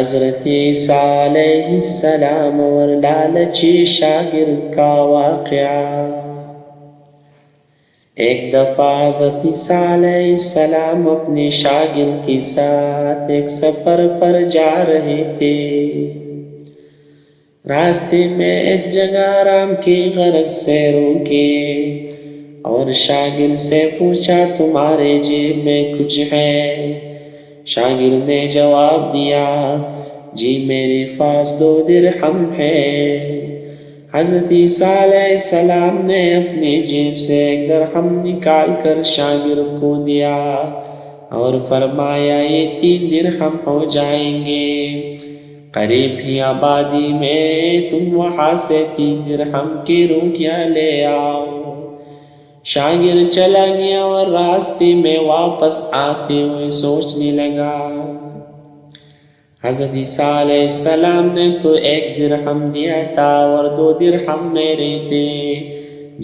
حضرت عیسیٰ علیہ السلام اور لالچی شاگرد کا واقعہ۔ ایک دفعہ حضرت عیسیٰ علیہ السلام اپنے شاگرد کے ساتھ ایک سفر پر جا رہے تھے۔ راستے میں ایک جگہ آرام کی غرض سے روکے اور شاگرد سے پوچھا، تمہارے جیب میں کچھ ہے؟ شاگرد نے جواب دیا، جی میرے پاس 2 درہم ہے۔ حضرت عیسیٰ علیہ السلام نے اپنی جیب سے 1 درہم نکال کر شاگرد کو دیا اور فرمایا، یہ 3 درہم ہو جائیں گے، قریب ہی آبادی میں تم وہاں سے 3 درہم کی روٹیاں لے آؤ۔ شاگرد چلا گیا اور راستے میں واپس آتے ہوئے سوچنے لگا، حضرت عیسیٰ علیہ السلام نے تو 1 درہم دیا تھا اور 2 درہم میرے تھے،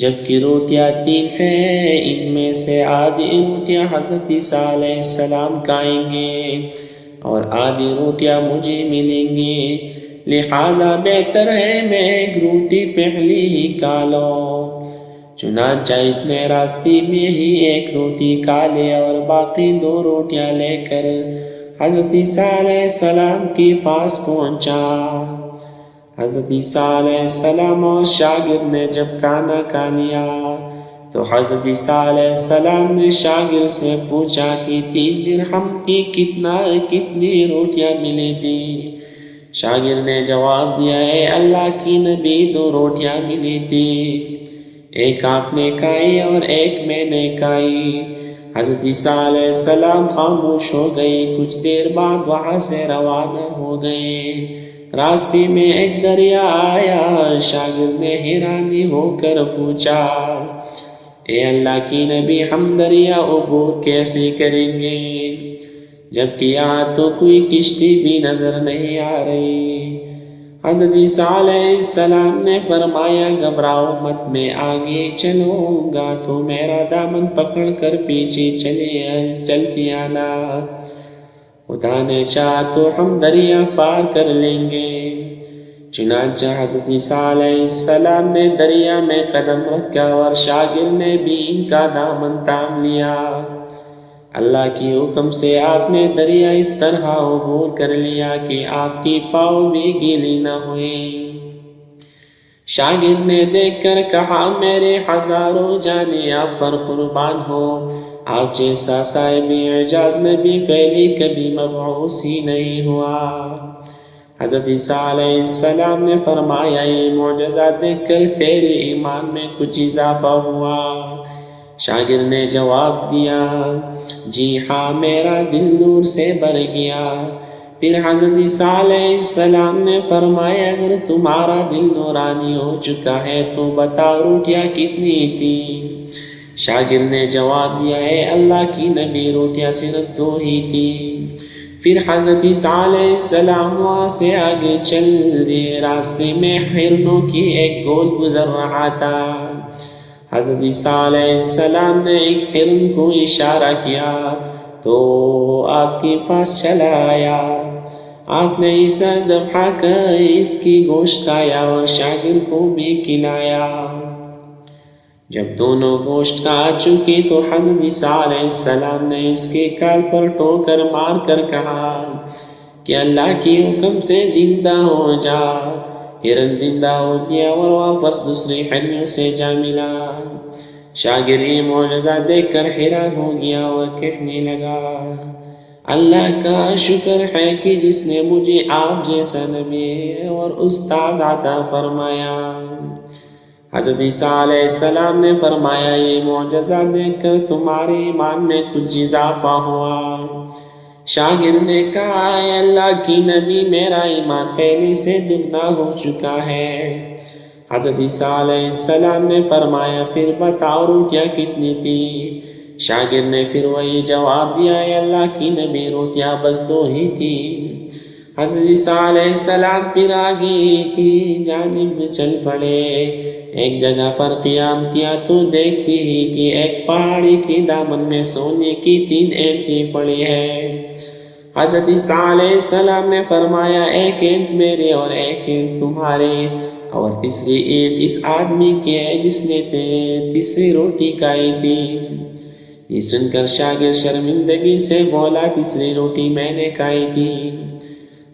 جبکہ روٹیاں 3 ہیں، ان میں سے آدھی روٹیاں حضرت عیسیٰ علیہ السلام کھائیں گے اور آدھی روٹیاں مجھے ملیں گی، لہٰذا بہتر ہے میں 1 روٹی پہلی ہی کھا لوں۔ چنانچہ اس نے راستے میں ہی 1 روٹی کھا لیا اور باقی 2 روٹیاں لے کر حضرت عیسیٰ علیہ السلام کے پاس پہنچا۔ حضرت عیسیٰ علیہ السلام اور شاگرد نے جب کھانا کھا لیا تو حضرت عیسیٰ علیہ السلام نے شاگرد سے پوچھا کہ 3 درہم کی کتنی روٹیاں ملی تھی؟ شاگرد نے جواب دیا، اے اللہ کی نبی، 2 روٹیاں ملی تھی، 1 آپ نے کھائی اور 1 میں نے کھائی۔ حضرت عیسیٰ علیہ السلام خاموش ہو گئے، کچھ دیر بعد وہاں سے روانہ ہو گئے۔ راستے میں ایک دریا آیا، شاگرد نے حیرانی ہو کر پوچھا، اے اللہ کی نبی، ہم دریا عبور کیسے کریں گے، جبکہ یہاں تو کوئی کشتی بھی نظر نہیں آ رہی؟ حضرت عیسیٰ علیہ السلام نے فرمایا، گھبراؤ مت، میں آگے چلوں گا تو میرا دامن پکڑ کر پیچھے چلتی آنا، خدا نے چاہا تو ہم دریا پار کر لیں گے۔ چنانچہ حضرت عیسیٰ علیہ السلام نے دریا میں قدم رکھا اور شاگرد نے بھی ان کا دامن تھام لیا۔ اللہ کی حکم سے آپ نے دریا اس طرح عبور کر لیا کہ آپ کی پاؤں بھی گیلی نہ ہوئی۔ شاگرد نے دیکھ کر کہا، میرے ہزاروں جانیں آپ پر قربان ہو، آپ جیسا صاحب اعجاز نبی پہلے کبھی مبعوث ہی نہیں ہوا۔ حضرت عیسیٰ علیہ السلام نے فرمایا، یہ معجزہ دیکھ کر تیرے ایمان میں کچھ اضافہ ہوا؟ شاگرد نے جواب دیا، جی ہاں، میرا دل نور سے بھر گیا۔ پھر حضرت عیسیٰ علیہ السلام نے فرمایا، اگر تمہارا دل نورانی ہو چکا ہے تو بتاؤ روٹیاں کتنی تھیں؟ شاگرد نے جواب دیا، اے اللہ کی نبی، روٹیاں صرف 2 ہی تھیں۔ پھر حضرت عیسیٰ علیہ السلام وہاں سے آگے چل دیے، راستے میں ہرنوں کی ایک گول گزر رہا تھا۔ حضرت عیسیٰ علیہ السلام نے ایک ہرن کو اشارہ کیا تو آپ کے پاس چلا آیا۔ آپ نے اسے ذبح کر اس کی گوشت کھایا اور شاگرد کو بھی کھلایا۔ جب دونوں گوشت کھا چکے تو حضرت عیسیٰ علیہ السلام نے اس کے کال پر ٹھوکر مار کر کہا کہ اللہ کے حکم سے زندہ ہو جا۔ ہرن زندہ ہو گیا اور واپس دوسرے ہرنوں سے جا ملا۔ شاگرد یہ معجزہ دیکھ کر حیران ہو گیا اور کہنے لگا، اللہ کا شکر ہے کہ جس نے مجھے آپ جیسا نبی اور استاد عطا فرمایا۔ حضرت عیسیٰ علیہ السلام نے فرمایا، یہ معجزہ دیکھ کر تمہارے ایمان میں کچھ اضافہ ہوا؟ شاگرد نے کہا، اے اللہ کی نبی، میرا ایمان پہلے سے دگنا ہو چکا ہے۔ حضرت عیسیٰ علیہ السلام نے فرمایا، پھر بتاؤ روٹیاں کتنی تھی؟ شاگرد نے پھر وہی جواب دیا، اے اللہ کی نبی، روٹیاں بس 2 ہی تھی۔ حضرت عیسیٰ علیہ السلام پھر آگے کی جانب چل پڑے۔ ایک جگہ پر قیام کیا تو دیکھتے ہی کہ ایک پہاڑی کے دامن میں سونے کی 3 اینٹیں پڑی ہیں۔ حضرت عیسیٰ علیہ السلام نے فرمایا ایک اینٹ میرے اور ایک اینٹ تمہارے، اور تیسری اینٹ اس آدمی کی ہے جس نے تیسری روٹی کھائی تھی۔ یہ سن کر شاگرد شرمندگی سے بولا تیسری روٹی میں نے کھائی تھی۔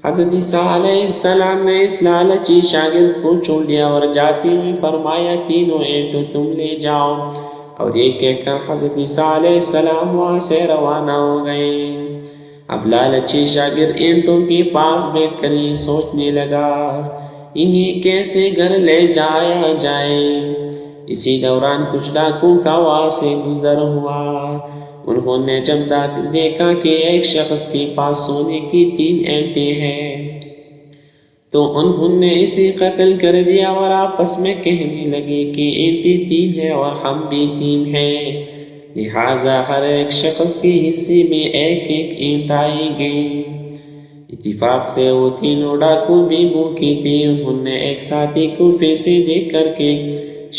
حضرت عیسیٰ علیہ السلام نے اس لالچی شاگرد کو چھوڑ دیا اور جاتے ہوئے فرمایا تینوں اینٹوں تم لے جاؤ، اور یہ کہہ کر حضرت عیسیٰ علیہ السلام وہاں سے روانہ ہو گئے۔ اب لالچی شاگرد اینٹوں کے پاس بیٹھ کر یہ سوچنے لگا انہیں کیسے گھر لے جایا جائے۔ اسی دوران کچھ ڈاکو کا وہاں سے گزر ہوا۔ انہوں نے جب دیکھا کہ ایک شخص کے پاس سونے کی 3 اینٹیں ہیں تو انہوں نے اسے قتل کر دیا اور آپس میں کہنے لگے کہ اینٹیں 3 ہیں اور ہم بھی 3 ہیں، لہٰذا ہر ایک شخص کے حصے میں ایک ایک اینٹ آئی گئی۔ اتفاق سے وہ تینوں ڈاکو بھی بھوکے تھے۔ انہوں نے ایک ساتھی کو پیسے دے کر کے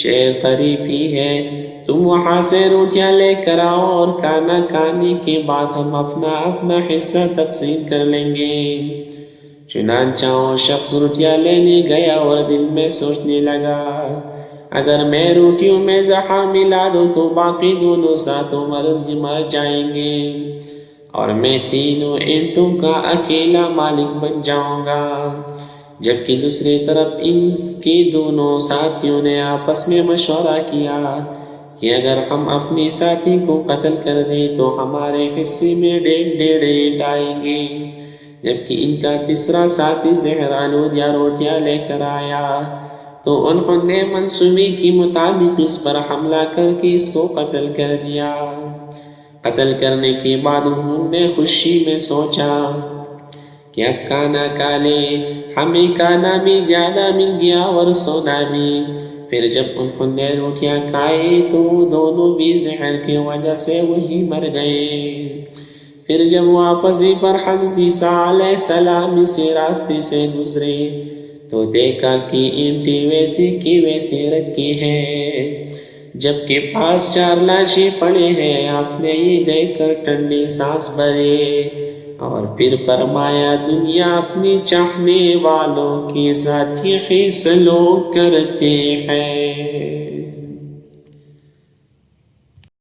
شہر قریب ہی ہے، تم وہاں سے روٹیاں لے کر آؤ اور کھانا کھانے کے بعد ہم اپنا اپنا حصہ تقسیم کر لیں گے۔ چنانچہ وہ شخص روٹیاں لینے گیا اور دل میں سوچنے لگا اگر میں روٹیوں میں زہر ملا دوں تو باقی دونوں ساتھوں مر جائیں گے اور میں تینوں اینٹوں کا اکیلا مالک بن جاؤں گا۔ جبکہ دوسری طرف ان کے دونوں ساتھیوں نے آپس میں مشورہ کیا کہ اگر ہم اپنے ساتھی کو قتل کر دیں تو ہمارے حصے میں 1.5 اینٹ آئیں گے۔ جبکہ ان کا تیسرا ساتھی زہر آلود یا روٹیاں لے کر آیا تو انہوں نے منصوبے کے مطابق اس پر حملہ کر کے اس کو قتل کر دیا۔ قتل کرنے کے بعد انہوں نے خوشی میں سوچا کہ اب کھانا کھا لے، ہمیں کھانا بھی زیادہ مل گیا اور سونا بھی۔ پھر جب انہوں نے روٹیاں کھائی تو دونوں بھی زہر کی وجہ سے وہی مر گئے۔ پھر جب واپسی پر حضرت عیسیٰ علیہ السلام اسی راستے سے گزرے تو دیکھا کہ اینٹیں ویسی کی ویسی رکھی ہیں جبکہ پاس 4 لاشیں پڑے ہیں۔ آپ نے یہ دیکھ کر ٹھنڈی سانس بھرے اور پھر فرمایا دنیا اپنی چاہنے والوں کے ساتھ ہی سلوک کرتے ہیں۔